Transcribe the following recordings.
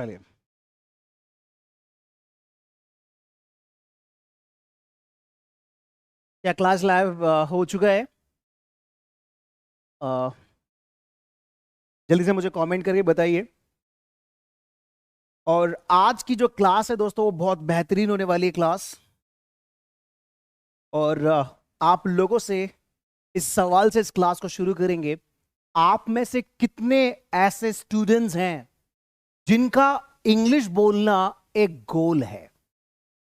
चलिए, क्या class live हो चुका है? अ, जल्दी से मुझे कमेंट करके बताइए। और आज की जो क्लास है दोस्तों, वो बहुत बेहतरीन होने वाली है क्लास। और आप लोगों से इस सवाल से इस क्लास को शुरू करेंगे। आप में से कितने ऐसे स्टूडेंट्स हैं जिनका इंग्लिश बोलना एक गोल है?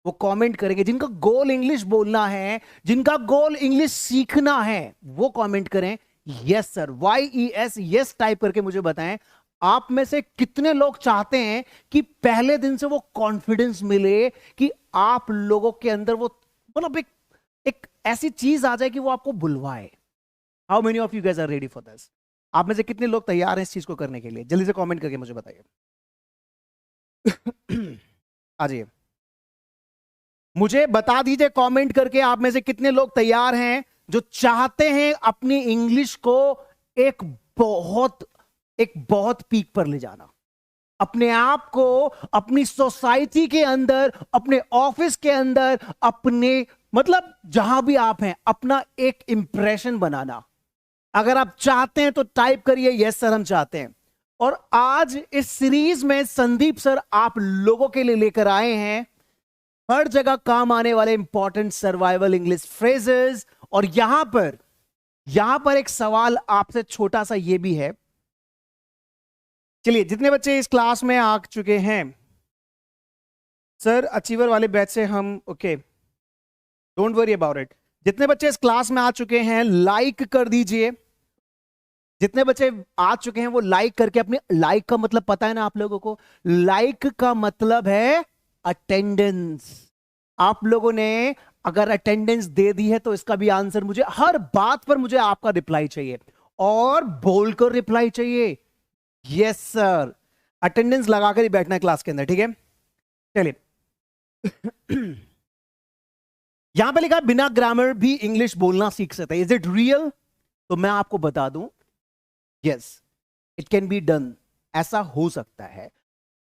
वो कमेंट करेंगे। जिनका गोल इंग्लिश बोलना है, जिनका गोल इंग्लिश सीखना है, वो कमेंट करें yes sir, YES, yes type करके मुझे बताएं। आप में से कितने लोग चाहते हैं कि पहले दिन से वो कॉन्फिडेंस मिले कि आप लोगों के अंदर वो मतलब एक ऐसी चीज आ जाए कि वो आपको बुलवाए। How many of you guys are ready for this? आप में से कितने लोग तैयार हैं इस चीज को करने के लिए? जल्दी से कमेंट करके मुझे बताइए। आ जाइए, मुझे बता दीजिए कमेंट करके आप में से कितने लोग तैयार हैं जो चाहते हैं अपनी इंग्लिश को एक बहुत बहुत पीक पर ले जाना, अपने आप को अपनी सोसाइटी के अंदर, अपने ऑफिस के अंदर, अपने मतलब जहां भी आप हैं, अपना एक इंप्रेशन बनाना। अगर आप चाहते हैं तो टाइप करिए यस सर, हम चाहते हैं। और आज इस सीरीज में संदीप सर आप लोगों के लिए लेकर आए हैं हर जगह काम आने वाले इंपॉर्टेंट सर्वाइवल इंग्लिश फ्रेजेस। और यहां पर एक सवाल आपसे छोटा सा ये भी है। चलिए, जितने बच्चे इस क्लास में आ चुके हैं सर, अचीवर वाले बैच से हम okay, don't worry about it. जितने बच्चे इस क्लास में आ चुके हैं लाइक कर दीजिए। जितने बच्चे आ चुके हैं वो लाइक करके अपने, लाइक का मतलब पता है ना आप लोगों को? लाइक का मतलब है अटेंडेंस। आप लोगों ने अगर अटेंडेंस दे दी है तो इसका भी आंसर मुझे, हर बात पर मुझे आपका रिप्लाई चाहिए और बोलकर रिप्लाई चाहिए। यस सर, अटेंडेंस लगाकर ही बैठना है क्लास के अंदर, ठीक है? चलिए, यहां पे लिखा है बिना ग्रामर भी इंग्लिश बोलना सीख सकते हैं। Is it real? तो मैं आपको बता दूं, yes, it can be done. ऐसा हो सकता है।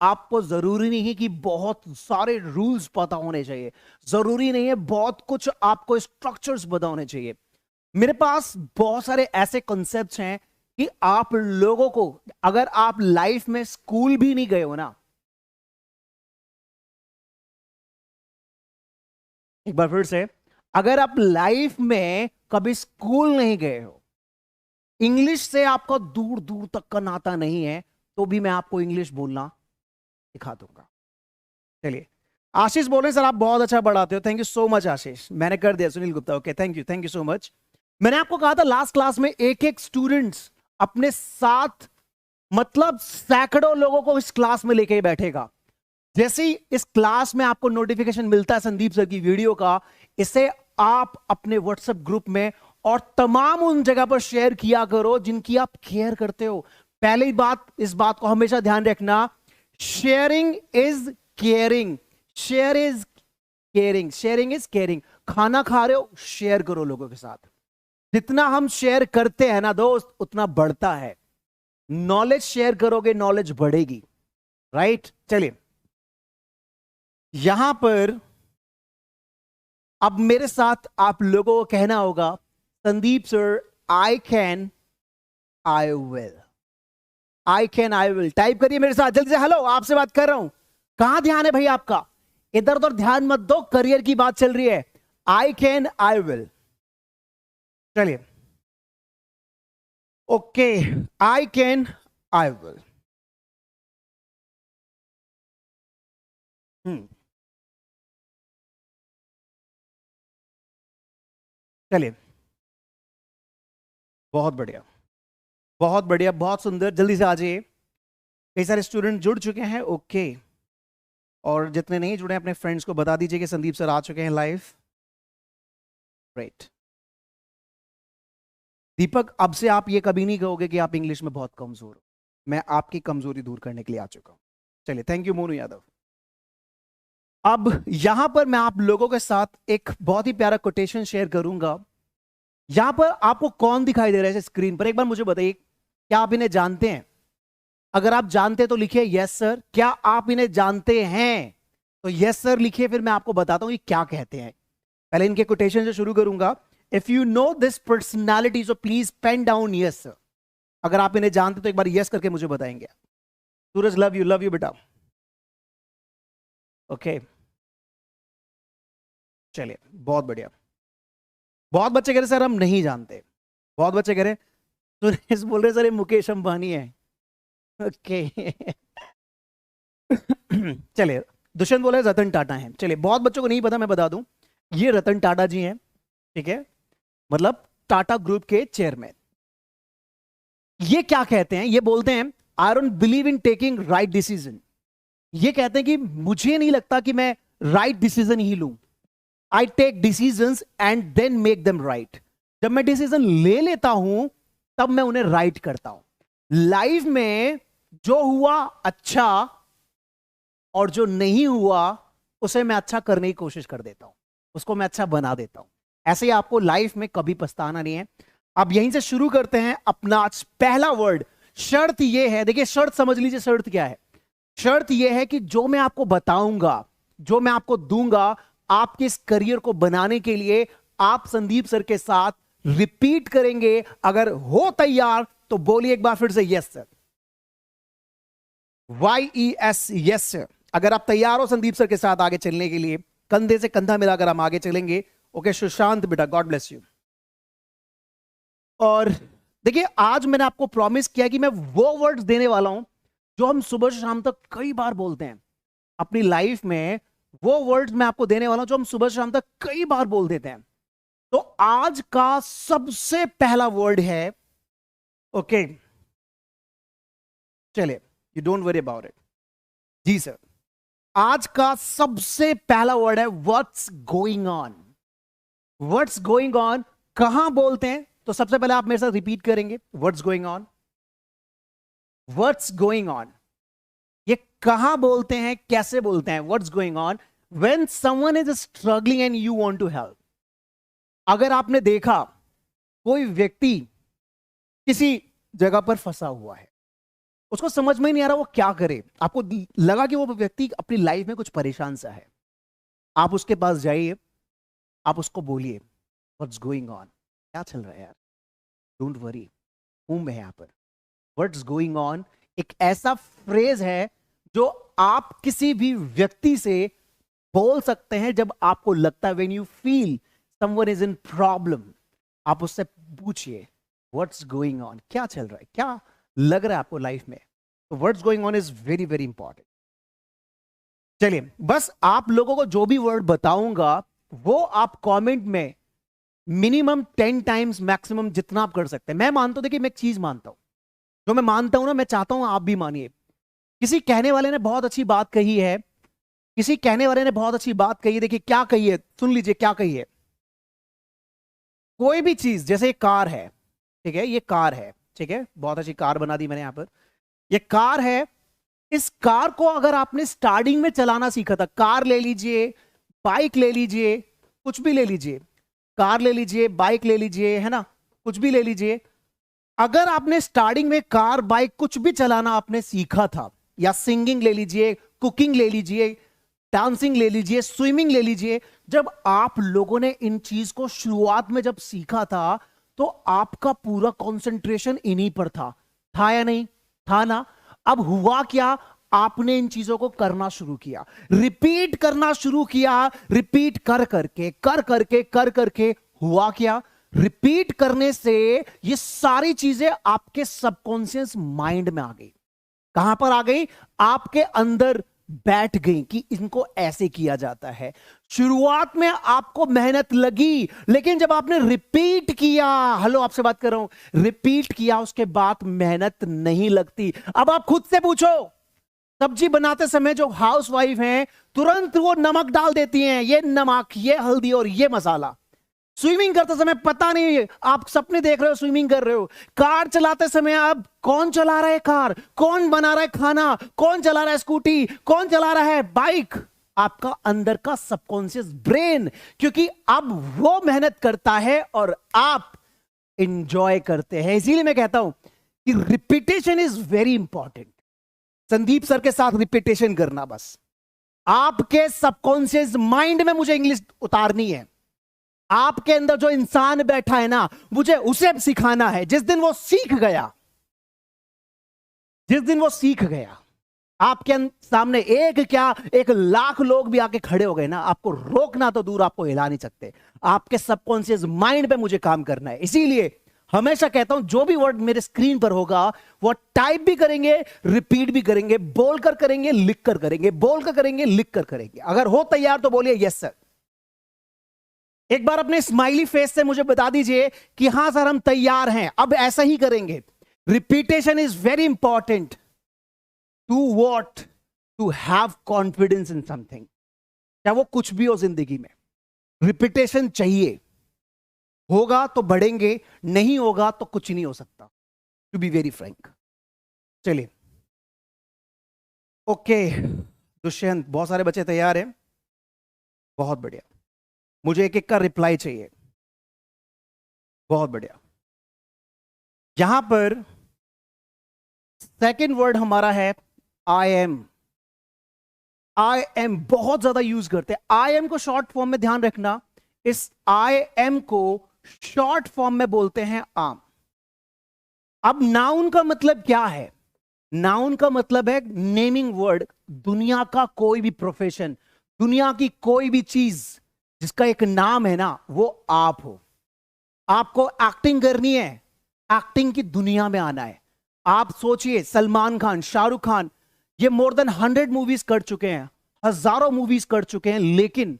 आपको जरूरी नहीं है कि बहुत सारे रूल्स पता होने चाहिए, जरूरी नहीं है बहुत कुछ आपको स्ट्रक्चर्स पता होने चाहिए। मेरे पास बहुत सारे ऐसे कॉन्सेप्ट्स हैं कि आप लोगों को, अगर आप लाइफ में स्कूल भी नहीं गए हो ना, एक बार फिर से, अगर आप लाइफ में कभी स्कूल नहीं गए हो, इंग्लिश से आपका दूर दूर तक का नाता नहीं है, तो भी मैं आपको इंग्लिश बोलना सिखा दूंगा। चलिए, आशीष बोल रहे हैं सर आप बहुत अच्छा पढ़ाते हो। थैंक यू सो मच आशीष, मैंने कर दिया। Sunil Gupta, okay, thank you so much. मैंने आपको कहा था लास्ट क्लास में एक एक स्टूडेंट्स अपने साथ, मतलब सैकड़ों लोगों को इस क्लास में लेके बैठेगा। जैसे ही इस क्लास में आपको नोटिफिकेशन मिलता है संदीप सर की वीडियो का, इसे आप अपने व्हाट्सएप ग्रुप में और तमाम उन जगह पर शेयर किया करो जिनकी आप केयर करते हो। पहली बात, इस बात को हमेशा ध्यान रखना, sharing is caring. Share is caring, sharing is caring. खाना खा रहे हो, शेयर करो लोगों के साथ। जितना हम शेयर करते हैं ना दोस्त, उतना बढ़ता है। नॉलेज शेयर करोगे, नॉलेज बढ़ेगी, राइट? चलिए, यहां पर अब मेरे साथ आप लोगों को कहना होगा Sandeep sir, I can, I will. I can, I will type करिए मेरे साथ जल्दी से। हेलो, आपसे बात कर रहा हूं। कहां ध्यान है भाई आपका? इधर उधर ध्यान मत दो, करियर की बात चल रही है। I can, I will. चलिए, okay, I can, I will. चलिए, बहुत बढ़िया, बहुत बढ़िया, बहुत सुंदर। जल्दी से आ जाइए। कई सारे स्टूडेंट जुड़ चुके हैं, ओके। और जितने नहीं जुड़े हैं अपने फ्रेंड्स को बता दीजिए कि संदीप सर आ चुके हैं लाइव। राइट। दीपक, अब से आप ये कभी नहीं कहोगे कि आप इंग्लिश में बहुत कमजोर हो। मैं आपकी कमजोरी दूर करने के लिए आ चुका हूं। चलिए, थैंक यू मोनू यादव। अब यहां पर मैं आप लोगों के साथ एक बहुत ही प्यारा कोटेशन शेयर करूंगा। यहां पर आपको कौन दिखाई दे रहा है स्क्रीन पर? एक बार मुझे बताइए, क्या आप इन्हें जानते हैं? अगर आप जानते तो लिखिए यस सर। क्या आप इन्हें जानते हैं तो यस सर लिखिए, फिर मैं आपको बताता हूं ये क्या कहते हैं। पहले इनके कोटेशन से शुरू करूंगा। If you know this personality so please pen down yes sir. अगर आप इन्हें जानते तो एक बार यस करके मुझे बताएंगे। सूरज लव यू बेटा। ओके चलिए बहुत बढ़िया। बहुत बच्चे कह रहे सर हम नहीं जानते, बहुत बच्चे कह रहे सुरेश बोल रहे सर ये मुकेश अंबानी है। ओके चलिए दुष्यंत बोले रतन टाटा हैं। चलिए बहुत बच्चों को नहीं पता, मैं बता दूं ये रतन टाटा जी हैं, ठीक है, मतलब टाटा ग्रुप के चेयरमैन। ये क्या कहते हैं, ये बोलते हैं I don't believe in taking right decision. ये कहते हैं कि मुझे नहीं लगता कि मैं राइट डिसीजन ही लूं। I take decisions and then make them right. जब मैं डिसीजन ले लेता हूं तब मैं उन्हें राइट करता हूं। लाइफ में जो हुआ अच्छा और जो नहीं हुआ उसे मैं अच्छा करने की कोशिश कर देता हूं, उसको मैं अच्छा बना देता हूं। ऐसे ही आपको लाइफ में कभी पछताना नहीं है। अब यहीं से शुरू करते हैं अपना पहला वर्ड। शर्त यह है, देखिए शर्त समझ लीजिए, शर्त क्या है। शर्त यह है कि जो मैं आपको बताऊंगा, जो मैं आपको दूंगा, आपके इस करियर को बनाने के लिए आप संदीप सर के साथ रिपीट करेंगे। अगर हो तैयार तो बोलिए एक बार फिर से yes sir. YES yes sir. अगर आप तैयार हो संदीप सर के साथ आगे चलने के लिए, कंधे से कंधा मिलाकर हम आगे चलेंगे। ओके सुशांत बेटा, गॉड ब्लेस यू। और देखिए आज मैंने आपको प्रॉमिस किया कि मैं वो वर्ड्स देने वाला हूं जो हम सुबह से शाम तक कई बार बोलते हैं अपनी लाइफ में। वो वर्ड्स मैं आपको देने वाला हूं जो हम सुबह से शाम तक कई बार बोल देते हैं। तो आज का सबसे पहला वर्ड है, ओके चलिए you don't worry about it. जी सर, आज का सबसे पहला वर्ड है what's going on. What's going on कहां बोलते हैं, तो सबसे पहले आप मेरे साथ रिपीट करेंगे what's going on. What's going on ये कहां बोलते हैं, कैसे बोलते हैं। What's going on when someone is struggling and you want to help. अगर आपने देखा कोई व्यक्ति किसी जगह पर फंसा हुआ है, उसको समझ में नहीं आ रहा वो क्या करे, आपको लगा कि वो व्यक्ति अपनी लाइफ में कुछ परेशान सा है, आप उसके पास जाइए, आप उसको बोलिए व्हाट्स गोइंग ऑन, क्या चल रहा है यार, डोंट वरी, हूं मैं यहां पर। व्हाट्स गोइंग ऑन एक ऐसा फ्रेज है जो आप किसी भी व्यक्ति से बोल सकते हैं जब आपको लगता है, when you feel someone is in problem, आप उससे पूछिए व्हाट्स गोइंग ऑन, क्या चल रहा है, क्या लग रहा है आपको लाइफ में। तो what's going on is very very important. चलिए बस आप लोगों को जो भी वर्ड बताऊंगा वो आप कमेंट में मिनिमम 10 टाइम्स मैक्सिमम जितना आप कर सकते हैं। मैं मानता हूं, देखिए मैं एक चीज मानता हूं, जो मैं मानता हूं ना, मैं चाहता हूं आप भी मानिए। किसी कहने वाले ने बहुत अच्छी बात कही है, किसी कहने वाले ने बहुत अच्छी बात कही है। देखिए क्या कही है, सुन लीजिए क्या कही है। कोई भी चीज, जैसे कार है, ठीक है, ये कार है, ठीक है, बहुत अच्छी कार बना दी मैंने यहां पर, ये कार है। इस कार को अगर आपने स्टार्टिंग में चलाना सीखा था, कार ले लीजिए, बाइक ले लीजिए, कुछ भी ले लीजिए, कार ले लीजिए, बाइक ले लीजिए, है ना, कुछ भी ले लीजिए। अगर आपने स्टार्टिंग में कार बाइक कुछ भी चलाना आपने सीखा था, या सिंगिंग ले लीजिए, कुकिंग ले लीजिए, डांसिंग ले लीजिए, स्विमिंग ले लीजिए, जब आप लोगों ने इन चीज को शुरुआत में जब सीखा था तो आपका पूरा कंसंट्रेशन इन्हीं पर था या नहीं था ना। अब हुआ क्या, आपने इन चीजों को करना शुरू किया, रिपीट करना शुरू किया, रिपीट कर करके हुआ क्या, रिपीट करने से ये सारी चीजें आपके सबकॉन्शियस माइंड में आ गई। कहां पर आ गई, आपके अंदर बैठ गई कि इनको ऐसे किया जाता है। शुरुआत में आपको मेहनत लगी, लेकिन जब आपने रिपीट किया, हेलो आपसे बात कर रहा हूं, रिपीट किया, उसके बाद मेहनत नहीं लगती। अब आप खुद से पूछो, सब्जी बनाते समय जो हाउसवाइफ हैं तुरंत वो नमक डाल देती हैं, ये नमक, ये हल्दी और ये मसाला। स्विमिंग करते समय पता नहीं, आप सपने देख रहे हो, स्विमिंग कर रहे हो। कार चलाते समय अब कौन चला रहा है कार, कौन बना रहा है खाना, कौन चला रहा है स्कूटी, कौन चला रहा है बाइक, आपका अंदर का सबकॉन्शियस ब्रेन, क्योंकि अब वो मेहनत करता है और आप इंजॉय करते हैं। इसीलिए मैं कहता हूं कि repetition is very important. Sandeep sir के साथ रिपीटेशन करना। बस आपके सबकॉन्शियस माइंड में मुझे इंग्लिश उतारनी है। आपके अंदर जो इंसान बैठा है ना, मुझे उसे सिखाना है। जिस दिन वो सीख गया, जिस दिन वो सीख गया, आपके सामने एक क्या 1,00,000 लोग भी आके खड़े हो गए ना, आपको रोकना तो दूर, आपको हिला नहीं सकते। आपके सबकॉन्शियस माइंड पे मुझे काम करना है। इसीलिए हमेशा कहता हूं, जो भी वर्ड मेरे स्क्रीन पर होगा वो टाइप भी करेंगे, रिपीट भी करेंगे, बोलकर करेंगे, लिख कर करेंगे, बोलकर करेंगे, लिख कर करेंगे। अगर हो तैयार तो बोलिए यस सर। एक बार अपने स्माइली फेस से मुझे बता दीजिए कि हां सर हम तैयार हैं। अब ऐसा ही करेंगे। Repetition is very important to what, to have confidence in something. चाहे वो कुछ भी हो जिंदगी में, रिपीटेशन चाहिए। होगा तो बढ़ेंगे, नहीं होगा तो कुछ नहीं हो सकता, टू बी वेरी फ्रैंक। चलिए ओके दुष्यंत, बहुत सारे बच्चे तैयार हैं, बहुत बढ़िया। मुझे एक एक का रिप्लाई चाहिए, बहुत बढ़िया। यहां पर सेकंड वर्ड हमारा है आई एम। आई एम बहुत ज्यादा यूज करते हैं। आई एम को शॉर्ट फॉर्म में ध्यान रखना, इस आई एम को शॉर्ट फॉर्म में बोलते हैं आम। अब नाउन का मतलब क्या है? नाउन का मतलब है नेमिंग वर्ड। दुनिया का कोई भी प्रोफेशन, दुनिया की कोई भी चीज जिसका एक नाम है ना, वो आप हो। आपको एक्टिंग करनी है, एक्टिंग की दुनिया में आना है। आप सोचिए, सलमान खान, शाहरुख खान, ये मोर देन 100 मूवीज कर चुके हैं, हजारों मूवीज कर चुके हैं, लेकिन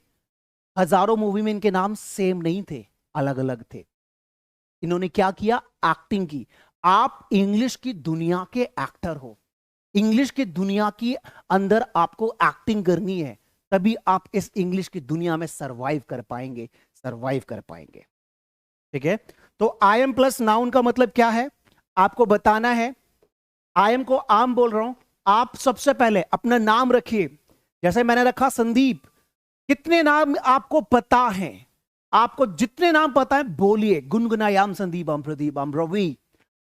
हजारों मूवी में इनके नाम सेम नहीं थे, अलग अलग थे। इन्होंने क्या किया? एक्टिंग की। आप इंग्लिश की दुनिया के एक्टर हो। इंग्लिश की दुनिया की अंदर आपको एक्टिंग करनी है, तभी आप इस इंग्लिश की दुनिया में सरवाइव कर पाएंगे, सरवाइव कर पाएंगे। ठीक है, तो आई एम प्लस नाउन का मतलब क्या है आपको बताना है। आई एम को आम बोल रहा हूं। आप सबसे पहले अपना नाम रखिए, जैसे मैंने रखा संदीप। कितने नाम आपको पता हैं? आपको जितने नाम पता है बोलिए। गुनगुनायाम संदीपम, प्रदीपम, रवि।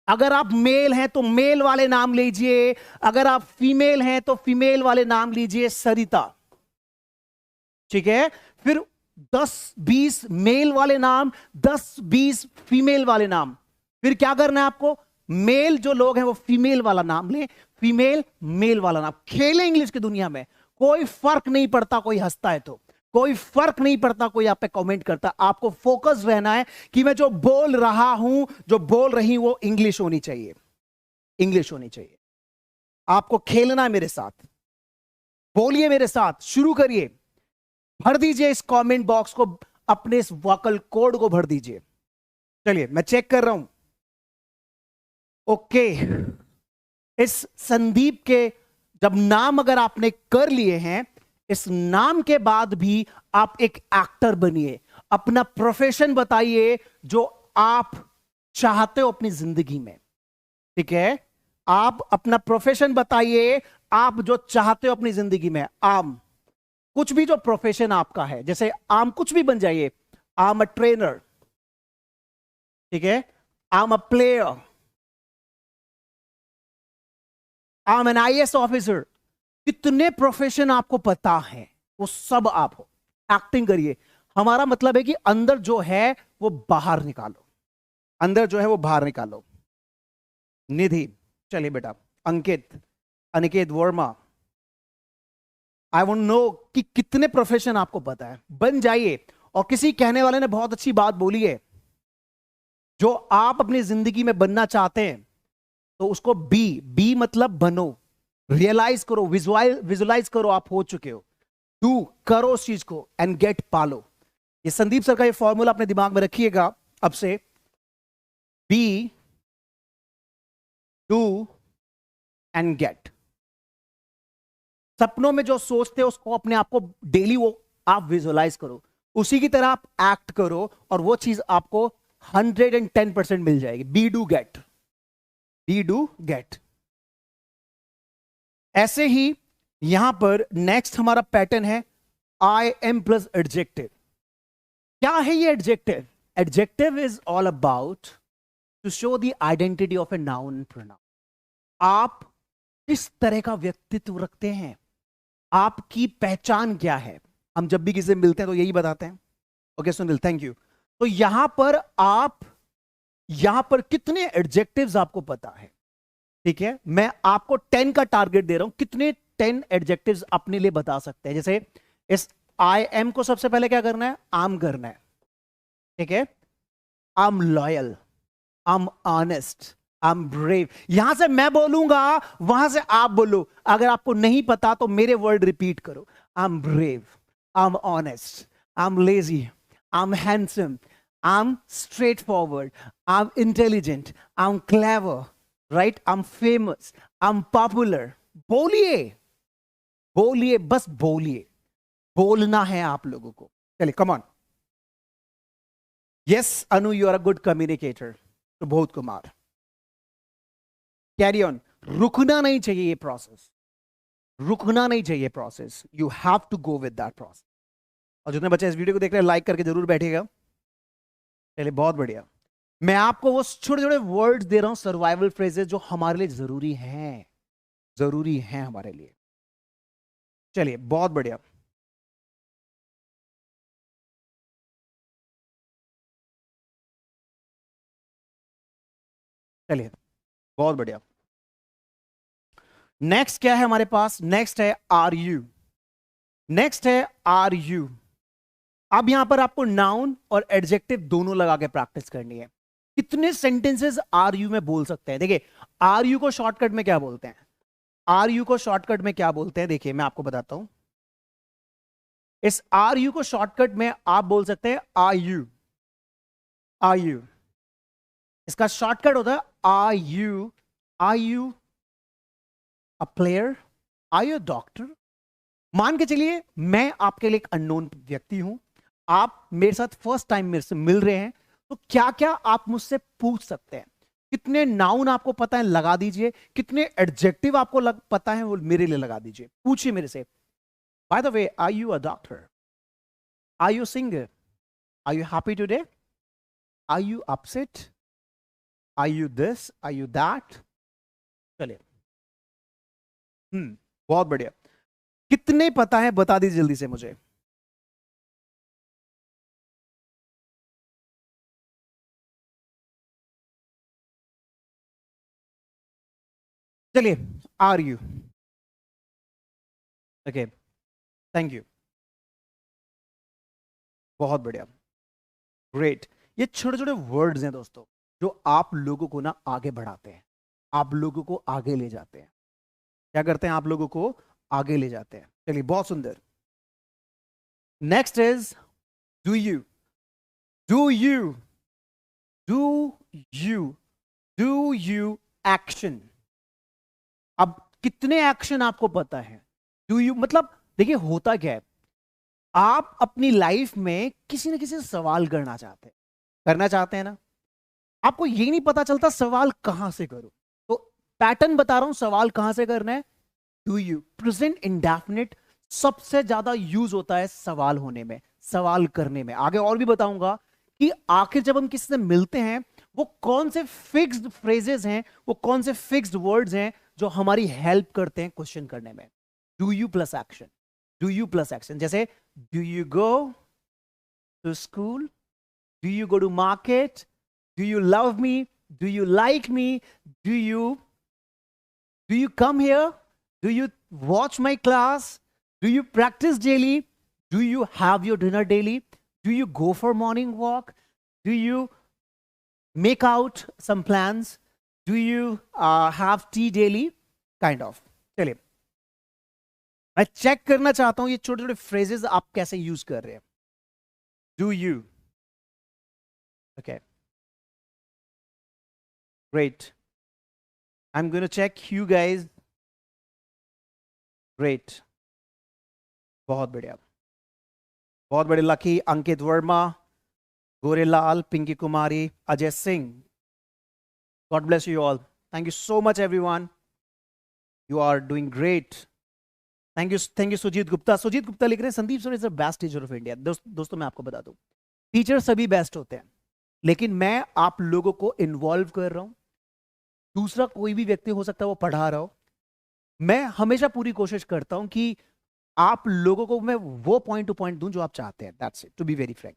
अगर आप मेल हैं तो मेल वाले नाम लीजिए, अगर आप फीमेल हैं तो फीमेल वाले नाम लीजिए, सरिता। ठीक है, फिर 10-20 मेल वाले नाम, 10-20 फीमेल वाले नाम। फिर क्या करना है आपको? मेल जो लोग हैं वो फीमेल वाला नाम ले, फीमेल मेल वाला नाम। खेले इंग्लिश की दुनिया में, कोई फर्क नहीं पड़ता कोई हंसता है तो, कोई फर्क नहीं पड़ता कोई आप पे कमेंट करता। आपको फोकस रहना है कि मैं जो बोल रहा हूं, जो बोल रही हूं, वो इंग्लिश होनी चाहिए, इंग्लिश होनी चाहिए। आपको खेलना है मेरे साथ, बोलिए मेरे साथ, शुरू करिए। भर दीजिए इस कमेंट बॉक्स को, अपने इस वोकल कोड को भर दीजिए। चलिए मैं चेक कर रहा हूं। ओके, इस संदीप के जब नाम अगर आपने कर लिए हैं, इस नाम के बाद भी आप एक एक्टर बनिए। अपना प्रोफेशन बताइए जो आप चाहते हो अपनी जिंदगी में। ठीक है, आप अपना प्रोफेशन बताइए, आप जो चाहते हो अपनी जिंदगी में। आम, कुछ भी जो प्रोफेशन आपका है, जैसे आम कुछ भी बन जाइए। आई एम अ ट्रेनर, ठीक है, I am a player, I am an IAS officer. कितने प्रोफेशन आपको पता है, वो सब आप हो। एक्टिंग करिए। हमारा मतलब है कि अंदर जो है वो बाहर निकालो, अंदर जो है वो बाहर निकालो। निधि, चलिए बेटा। Ankit, Aniket Verma, I want know कि कितने प्रोफेशन आपको पता है, बन जाइए। और किसी कहने वाले ने बहुत अच्छी बात बोली है, जो आप अपनी जिंदगी में बनना चाहते हैं तो उसको बी मतलब बनो, रियलाइज करो, विजुलाइज करो आप हो चुके हो। डू, करो उस चीज को, एंड गेट, पालो। ये संदीप सर का ये फॉर्मूला अपने दिमाग में रखिएगा अब से। Be, do and get. सपनों में जो सोचते हो उसको अपने आप को डेली वो आप विजुलाइज करो, उसी की तरह आप एक्ट करो, और वो चीज आपको 110% मिल जाएगी। Be do get, be do get. ऐसे ही यहां पर नेक्स्ट हमारा पैटर्न है आई एम प्लस एडजेक्टिव। क्या है ये adjective? Adjective is all about to show the identity of a noun pronoun. आप किस तरह का व्यक्तित्व रखते हैं, आपकी पहचान क्या है। हम जब भी किसी से मिलते हैं तो यही बताते हैं। Okay Sunil, thank you. तो यहां पर कितने एडजेक्टिव्स आपको पता है? ठीक है, मैं आपको 10 का टारगेट दे रहा हूं, कितने 10 एडजेक्टिव्स अपने लिए बता सकते हैं। जैसे इस आई एम को सबसे पहले क्या करना है, आम करना है। ठीक है, I M loyal, I am honest, I am brave. यहां से मैं बोलूंगा, वहां से आप बोलो। अगर आपको नहीं पता तो मेरे वर्ड रिपीट करो। I am brave, I am honest, I am lazy, I am handsome, I am straight forward, I am intelligent, I am clever, right, I am famous, I am popular. बोलिए, बोलिए, बस बोलिए, बोलना है आप लोगों को। चलिए, come on. Yes Anu, you are a good communicator. तो बहुत कुमार, कैरी ऑन। रुकना नहीं चाहिए ये प्रोसेस, रुकना नहीं चाहिए process. You have to go with that process. और जितने बच्चे इस वीडियो को देख रहे हैं, लाइक करके जरूर बैठिएगा। चलिए, बहुत बढ़िया। मैं आपको वो छोटे छोटे वर्ड्स दे रहा हूं, सर्वाइवल फ्रेजेस, जो हमारे लिए जरूरी हैं, जरूरी हैं हमारे लिए। चलिए, बहुत बढ़िया। चलिए, बहुत बढ़िया। नेक्स्ट क्या है हमारे पास? नेक्स्ट है आर यू। नेक्स्ट है आर यू। अब यहां पर आपको नाउन और एडजेक्टिव दोनों लगा के प्रैक्टिस करनी है। कितने सेंटेंसेस आर यू में बोल सकते हैं? देखिए, आर यू को शॉर्टकट में क्या बोलते हैं? आर यू को शॉर्टकट में क्या बोलते हैं? देखिए, मैं आपको बताता हूं। इस आर यू को शॉर्टकट में आप बोल सकते हैं आर यू, आर यू। इसका शॉर्टकट होता है are you, are you a player, are you a doctor. मान के चलिए मैं आपके लिए एक अननोन व्यक्ति हूं, आप मेरे साथ फर्स्ट टाइम मेरे से मिल रहे हैं, तो क्या क्या आप मुझसे पूछ सकते हैं? कितने नाउन आपको पता है, लगा दीजिए। कितने एडजेक्टिव आपको पता है, वो मेरे लिए लगा दीजिए। पूछिए मेरे से, by the way, are you a doctor? Are you singer? Are you happy today? Are you upset? Are you this? Are you that? चलिए, बहुत बढ़िया। कितने पता है बता दीजिए जल्दी से मुझे। चलिए, are you. Okay, thank you, बहुत बढ़िया, ग्रेट। ये छोटे छोटे वर्ड्स हैं दोस्तों, जो आप लोगों को ना आगे बढ़ाते हैं, आप लोगों को आगे ले जाते हैं। क्या करते हैं? आप लोगों को आगे ले जाते हैं। चलिए, बहुत सुंदर। Next is do you. Do you, do you, do you action. अब कितने एक्शन आपको पता है? डू यू मतलब, देखिए होता क्या है, आप अपनी लाइफ में किसी न किसी से सवाल करना चाहते हैं ना। आपको ये नहीं पता चलता सवाल कहां से करूं, तो पैटर्न बता रहा हूं सवाल कहां से करना है। डू यू, प्रेजेंट इंडेफिनिट सबसे ज्यादा यूज होता है सवाल होने में, सवाल करने में। आगे और भी बताऊंगा कि आखिर जब हम किसी से मिलते हैं, वो कौन से फिक्स्ड फ्रेजेस हैं, वो कौन से फिक्स्ड वर्ड्स हैं जो हमारी हेल्प करते हैं क्वेश्चन करने में। Do you plus action, do you plus action. जैसे, do you go to school? Do you go to market? Do you love me? Do you like me? Do you come here? Do you watch my class? Do you practise daily? Do you have your dinner daily? Do you go for morning walk? Do you make out some plans? Do you have tea daily? Kind of. चलिए, मैं check करना चाहता हूं ये छोटे छोटे phrases आप कैसे यूज कर रहे हैं। Do you? Okay, great. I'm going to check you guys. Great, बहुत बढ़िया, बहुत बढ़िया। Lucky, Ankit Verma, Gorelal, Pinki Kumari, Ajay Singh. God bless you all. Thank you so much, everyone. You are doing great. Thank you Sujeet Gupta. Sujeet Gupta लिख रहे हैं, Sandeep sir is the best teacher of India. दोस्तों मैं आपको बता दूं, टीचर सभी बेस्ट होते हैं, लेकिन मैं आप लोगों को इन्वॉल्व कर रहा हूं। दूसरा कोई भी व्यक्ति हो सकता है वो पढ़ा रहा हो, मैं हमेशा पूरी कोशिश करता हूं कि आप लोगों को मैं वो पॉइंट टू पॉइंट दूं जो आप चाहते हैं, that's it, to be very frank.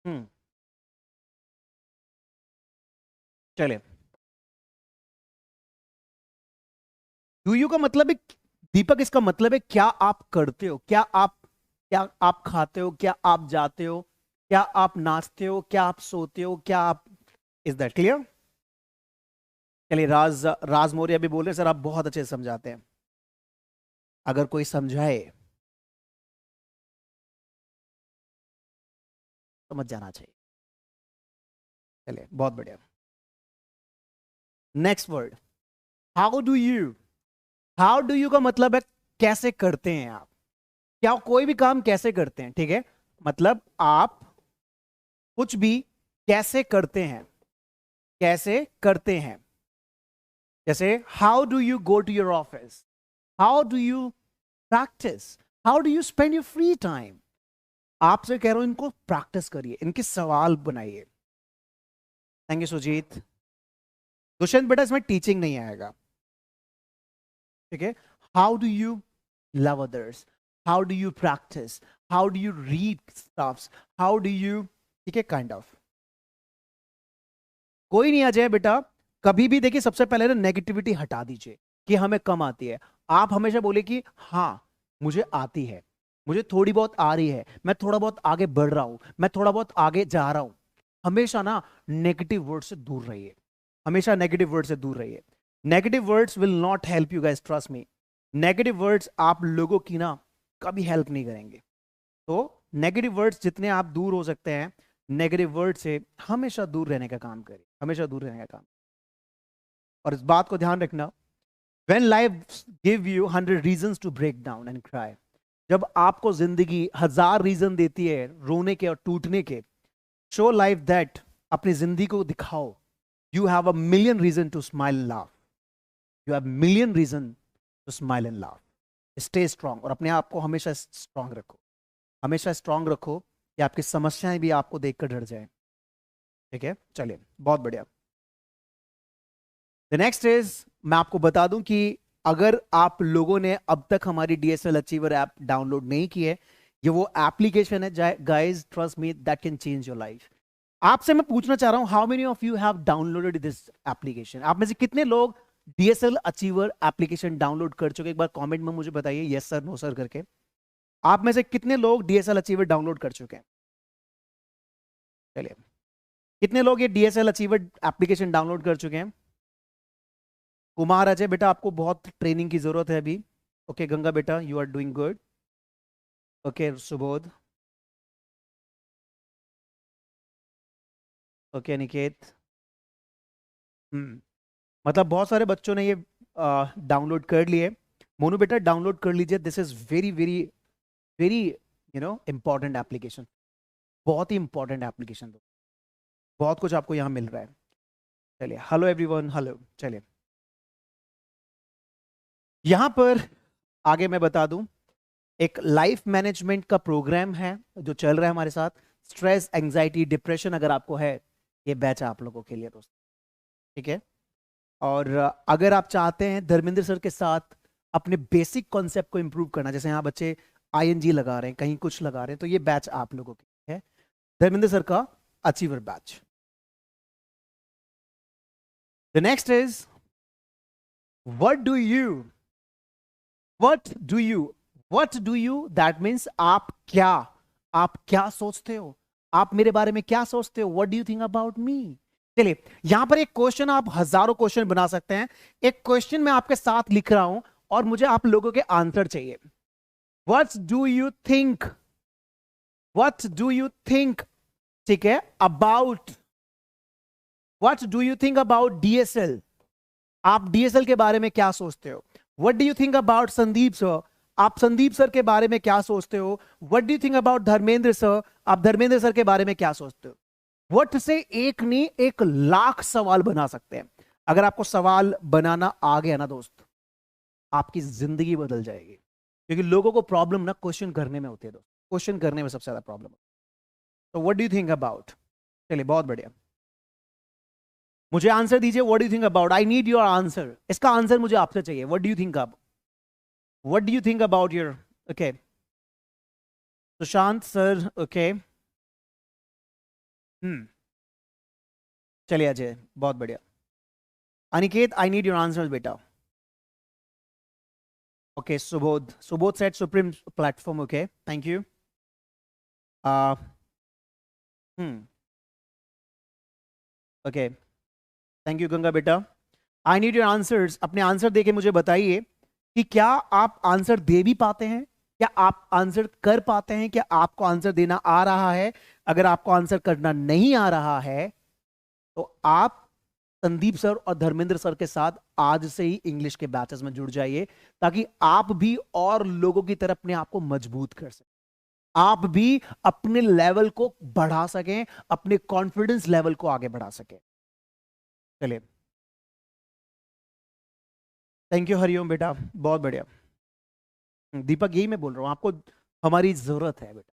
Hmm. चलिए, डू यू का मतलब है, दीपक इसका मतलब है क्या आप करते हो, क्या आप खाते हो, क्या आप जाते हो, क्या आप नाचते हो, क्या आप सोते हो, क्या आप, इज दैट क्लियर? चलिए, राज राज मौर्य भी बोल रहे हैं, सर आप बहुत अच्छे से समझाते हैं। अगर कोई समझाए समझ जाना चाहिए। चलिए, बहुत बढ़िया। Next word, how do you. How do you का मतलब है कैसे करते हैं आप, क्या कोई भी काम कैसे करते हैं, ठीक है? मतलब आप कुछ भी कैसे करते हैं, कैसे करते हैं। जैसे how do you go to your office, how do you practise, how do you spend your free time. आपसे कह रहा हूं इनको प्रैक्टिस करिए, इनके सवाल बनाइए। Thank you Sujit. दुष्यंत बेटा इसमें टीचिंग नहीं आएगा, ठीक है? How do you love others, how do you practise, how do you read stuffs, how do you, ठीक है, काइंड ऑफ। कोई नहीं आ जाए बेटा, कभी भी देखिए सबसे पहले ना नेगेटिविटी हटा दीजिए कि हमें कम आती है। आप हमेशा बोले कि हाँ मुझे आती है, मुझे थोड़ी बहुत आ रही है, मैं थोड़ा बहुत आगे बढ़ रहा हूं, मैं थोड़ा बहुत आगे जा रहा हूं। हमेशा ना नेगेटिव वर्ड से दूर रहिए, हमेशा नेगेटिव वर्ड से दूर रहिए। Negative words will not help you guys, trust me. Negative words आप लोगों की ना कभी हेल्प नहीं करेंगे। तो नेगेटिव वर्ड्स जितने आप दूर हो सकते हैं नेगेटिव वर्ड से, हमेशा दूर रहने का काम करिए, हमेशा दूर रहने का काम। और इस बात को ध्यान रखना, when life give you 100 reasons to break down and cry, जब आपको जिंदगी 1000 रीजन देती है रोने के और टूटने के, शो लाइफ दैट, अपनी जिंदगी को दिखाओ, you have a million reason to smile laugh, you have million reason to smile and laugh. Stay strong और अपने आप को हमेशा स्ट्रांग रखो, हमेशा स्ट्रांग रखो कि आपकी समस्याएं भी आपको देखकर डर जाए, ठीक है? चलिए, बहुत बढ़िया। द नेक्स्ट इज, मैं आपको बता दूं कि अगर आप लोगों ने अब तक हमारी डीएसएल अचीवर ऐप डाउनलोड नहीं की है, ये वो एप्लीकेशन है guys, trust me, that can change your life. आपसे मैं पूछना चाह रहा हूं, how many of you have downloaded this application? आप में से कितने लोग डीएसएल अचीवर एप्लीकेशन डाउनलोड कर चुके? एक बार कमेंट में मुझे बताइए, यस सर नो सर करके। आप में से कितने लोग डीएसएल अचीवर डाउनलोड कर चुके हैं? चलिए, कितने लोग ये डीएसएल अचीवर एप्लीकेशन डाउनलोड कर चुके हैं? कुमार अजय बेटा, आपको बहुत ट्रेनिंग की जरूरत है अभी। ओके गंगा बेटा, you are doing good. Okay Subodh. Okay Niket. मतलब बहुत सारे बच्चों ने ये डाउनलोड कर लिए। मोनू बेटा डाउनलोड कर लीजिए, this is very very very important application, बहुत ही इंपॉर्टेंट एप्लीकेशन। बहुत कुछ आपको यहाँ मिल रहा है। चलिए, हेलो एवरीवन, हेलो। चलिए, यहाँ पर आगे मैं बता दूं, एक लाइफ मैनेजमेंट का प्रोग्राम है जो चल रहा है हमारे साथ। स्ट्रेस, एंजाइटी, डिप्रेशन अगर आपको है, ये बैच आप लोगों के लिए दोस्त, ठीक है? और अगर आप चाहते हैं धर्मेंद्र सर के साथ अपने बेसिक कॉन्सेप्ट को इंप्रूव करना, जैसे यहाँ बच्चे आईएनजी लगा रहे हैं, कहीं कुछ लगा रहे हैं, तो ये बैच आप लोगों के लिए है, धर्मेंद्र सर का achiever batch. The next is, what do you, what do you, what do you, that means आप क्या सोचते हो, आप मेरे बारे में क्या सोचते हो, what do you think about me. चलिए, यहां पर एक क्वेश्चन, आप हजारों क्वेश्चन बना सकते हैं। एक क्वेश्चन मैं आपके साथ लिख रहा हूं और मुझे आप लोगों के आंसर चाहिए। What do you think, what do you think, ठीक है, about, what do you think about DSL, आप डीएसएल के बारे में क्या सोचते हो। What do you think about Sandeep sir, आप संदीप सर के बारे में क्या सोचते हो। What do you think about Dharmendra sir, आप धर्मेंद्र सर के बारे में क्या सोचते हो। व्हाट से एक नहीं 1,00,000 सवाल बना सकते हैं। अगर आपको सवाल बनाना आ गया ना दोस्त, आपकी जिंदगी बदल जाएगी। क्योंकि लोगों को प्रॉब्लम ना क्वेश्चन करने में होती है दोस्त, क्वेश्चन करने में सबसे ज्यादा प्रॉब्लम। तो what do you think about, चलिए बहुत बढ़िया। मुझे आंसर दीजिए, what do you think about, I need your answer, इसका आंसर मुझे आपसे चाहिए, व्हाट डू यू थिंक अब, what do you think about your, okay Sushant sir, okay चलिए अजय, बहुत बढ़िया। Aniket, I need your answer बेटा। Okay Subodh, Subodh said supreme platform, okay thank you. Okay thank you Ganga बेटा। आई नीड योर आंसर्स, अपने answer देके मुझे बताइए कि क्या आप आंसर दे भी पाते हैं, क्या आप आंसर कर पाते हैं, क्या आपको आंसर देना आ रहा है। अगर आपको आंसर करना नहीं आ रहा है तो आप संदीप सर और धर्मेंद्र सर के साथ आज से ही इंग्लिश के बैचेस में जुड़ जाइए, ताकि आप भी और लोगों की तरह अपने आप को मजबूत कर सकें, आप भी अपने लेवल को बढ़ा सकें, अपने कॉन्फिडेंस लेवल को आगे बढ़ा सकें। चलिए थैंक यू हरिओम बेटा, बहुत बढ़िया। दीपक यही मैं बोल रहा हूं, आपको हमारी जरूरत है बेटा,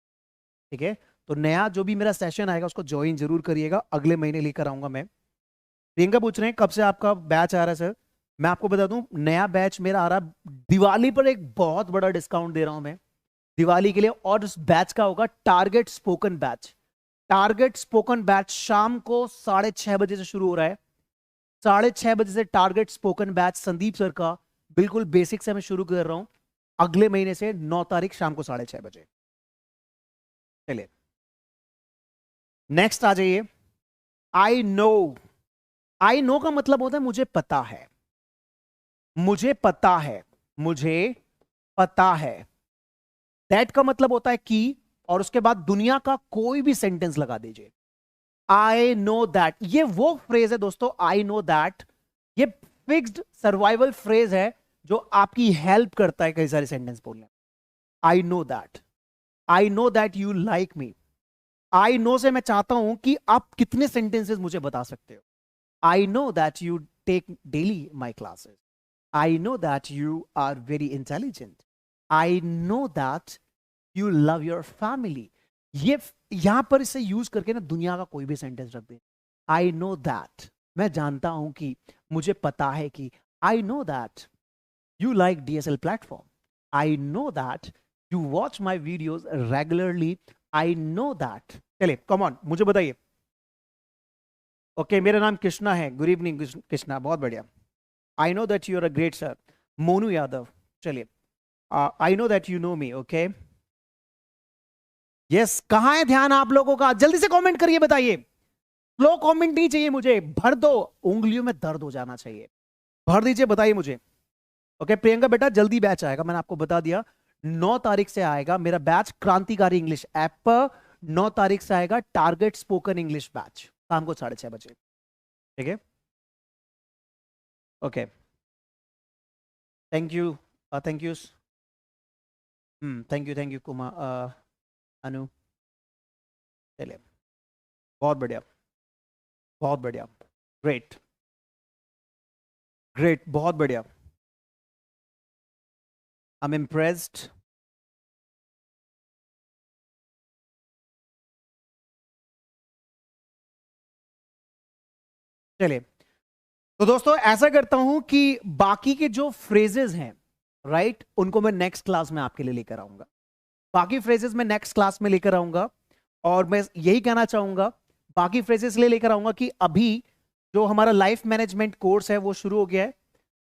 ठीक है। तो नया जो भी मेरा सेशन आएगा उसको ज्वाइन जरूर करिएगा, अगले महीने लेकर आऊंगा मैं। प्रियंका पूछ रहे हैं कब से आपका बैच आ रहा है सर। मैं आपको बता दूं, नया बैच मेरा आ रहा, दिवाली पर एक बहुत बड़ा डिस्काउंट दे रहा हूं मैं दिवाली के लिए, और उस बैच का होगा target spoken batch. Target spoken batch शाम को 6:30 बजे से शुरू हो रहा है, 6:30 बजे से target spoken batch Sandeep sir का बिल्कुल बेसिक से मैं शुरू कर रहा हूं, अगले महीने से 9 तारीख शाम को 6:30 बजे। चलिए नेक्स्ट आ जाइए। आई नो, आई नो का मतलब होता है मुझे पता है, मुझे पता है, मुझे पता है। दैट का मतलब होता है कि, और उसके बाद दुनिया का कोई भी सेंटेंस लगा दीजिए। आई नो दैट, ये वो फ्रेज है दोस्तों, आई नो दैट, ये फिक्स्ड सर्वाइवल फ्रेज है जो आपकी हेल्प करता है कई सारे सेंटेंस बोलने। आई know that, I know that you like me. I know से मैं चाहता हूं कि आप कितने सेंटेंसेस मुझे बता सकते हो। I know that you take daily my classes. I know that you are very intelligent. I know that you love your family. ये यहां पर इसे यूज करके ना दुनिया का कोई भी सेंटेंस रख दे। आई नो दैट, मैं जानता हूं कि, मुझे पता है कि, आई know that you like DSL platform. I know that you watch my videos regularly. I know that. चलिए कम ऑन, मुझे बताइए। ओके मेरा नाम कृष्णा है, गुड इवनिंग कृष्णा, बहुत बढ़िया। I know that you are a great sir, Monu Yadav. चलिए I know that you know me, okay yes. कहां है ध्यान आप लोगों का, जल्दी से कमेंट करिए, बताइए। स्लो कमेंट नहीं चाहिए मुझे, भर दो, उंगलियों में दर्द हो जाना चाहिए, भर दीजिए, बताइए मुझे। ओके प्रियंका बेटा जल्दी बैच आएगा, मैंने आपको बता दिया 9 तारीख से आएगा मेरा बैच क्रांतिकारी इंग्लिश ऐप पर। 9 तारीख से आएगा टारगेट स्पोकन इंग्लिश बैच, शाम को 6:30 बजे, ठीक है। Okay thank you, thank you, thank you Kumar, Anu. चलिए बहुत बढ़िया, बहुत बढ़िया, ग्रेट ग्रेट, बहुत बढ़िया, आई एम इम्प्रेस्ड। चलिए तो दोस्तों ऐसा करता हूं कि बाकी के जो फ्रेजेस हैं राइट, उनको मैं नेक्स्ट क्लास में आपके लिए लेकर आऊंगा, बाकी फ्रेजेस मैं नेक्स्ट क्लास में लेकर आऊंगा। और मैं यही कहना चाहूंगा, बाकी फ्रेजेस लेकर आऊंगा कि अभी जो हमारा लाइफ मैनेजमेंट कोर्स है वो शुरू हो गया है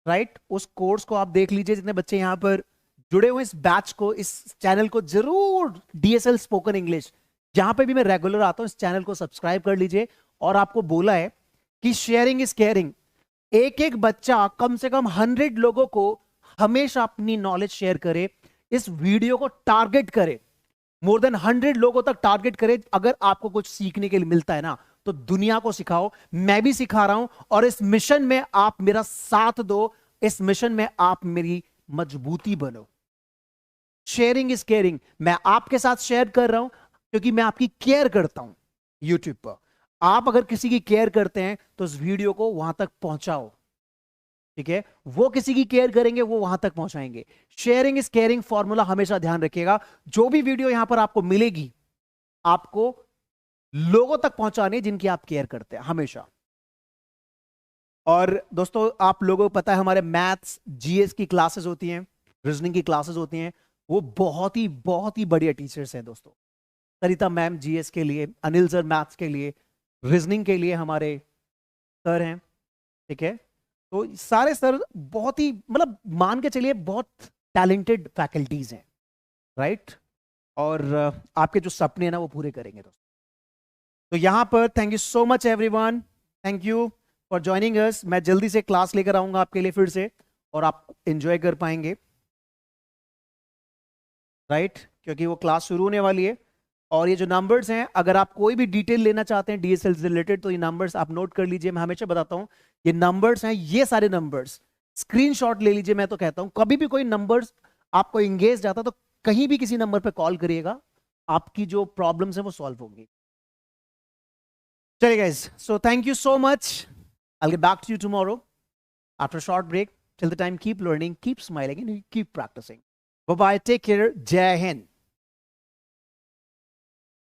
राइट। उस कोर्स को आप देख लीजिए, जितने बच्चे यहां पर जुड़े हुए इस बैच को, इस चैनल को जरूर, DSL स्पोकन इंग्लिश जहां पे भी मैं रेगुलर आता हूं, इस चैनल को सब्सक्राइब कर लीजिए। और आपको बोला है कि शेयरिंग इज केयरिंग, एक एक बच्चा कम से कम 100 लोगों को हमेशा अपनी नॉलेज शेयर करे, इस वीडियो को टारगेट करे, मोर देन 100 लोगों तक टारगेट करे। अगर आपको कुछ सीखने के लिए मिलता है ना तो दुनिया को सिखाओ, मैं भी सिखा रहा हूं, और इस मिशन में आप मेरा साथ दो, इस मिशन में आप मेरी मजबूती बनो। शेयरिंग इज केयरिंग, मैं आपके साथ शेयर कर रहा हूं क्योंकि मैं आपकी केयर करता हूं यूट्यूब पर। आप अगर किसी की केयर करते हैं तो इस वीडियो को वहां तक पहुंचाओ, ठीक है। वो किसी की केयर करेंगे, वो वहां तक पहुंचाएंगे। शेयरिंग इज केयरिंग फॉर्मूला हमेशा ध्यान रखिएगा। जो भी वीडियो यहां पर आपको मिलेगी, आपको लोगों तक पहुंचाने जिनकी आप केयर करते हैं हमेशा। और दोस्तों आप लोगों को पता है हमारे मैथ्स जीएस की क्लासेस होती हैं, रीजनिंग की क्लासेस होती हैं, वो बहुत ही बढ़िया टीचर्स हैं दोस्तों। सरिता मैम जीएस के लिए, अनिल सर मैथ्स के लिए, रीजनिंग के लिए हमारे सर हैं, ठीक है। तो सारे सर बहुत ही मतलब मान के चलिए बहुत टैलेंटेड फैकल्टीज हैं, राइट। और आपके जो सपने हैं ना वो पूरे करेंगे दोस्तों। तो यहां पर thank you so much everyone, thank you for joining us. मैं जल्दी से क्लास लेकर आऊंगा आपके लिए फिर से, और आप एंजॉय कर पाएंगे, राइट, क्योंकि वो क्लास शुरू होने वाली है। और ये जो नंबर्स हैं, अगर आप कोई भी डिटेल लेना चाहते हैं डीएसएल से रिलेटेड, तो ये नंबर्स आप नोट कर लीजिए। मैं हमेशा बताता हूं ये नंबर्स हैं, ये सारे नंबर्स स्क्रीनशॉट ले लीजिए। मैं तो कहता हूं कभी भी कोई नंबर्स आपको इंगेज जाता तो कहीं भी किसी नंबर पे कॉल करिएगा, आपकी जो प्रॉब्लम्स हैं वो सॉल्व होंगी। चलिए guys, so thank you so much. I'll get back to you tomorrow after a short break. Till the time, keep learning, keep smiling, and keep practicing. Bye bye. Take care. Jai Hind.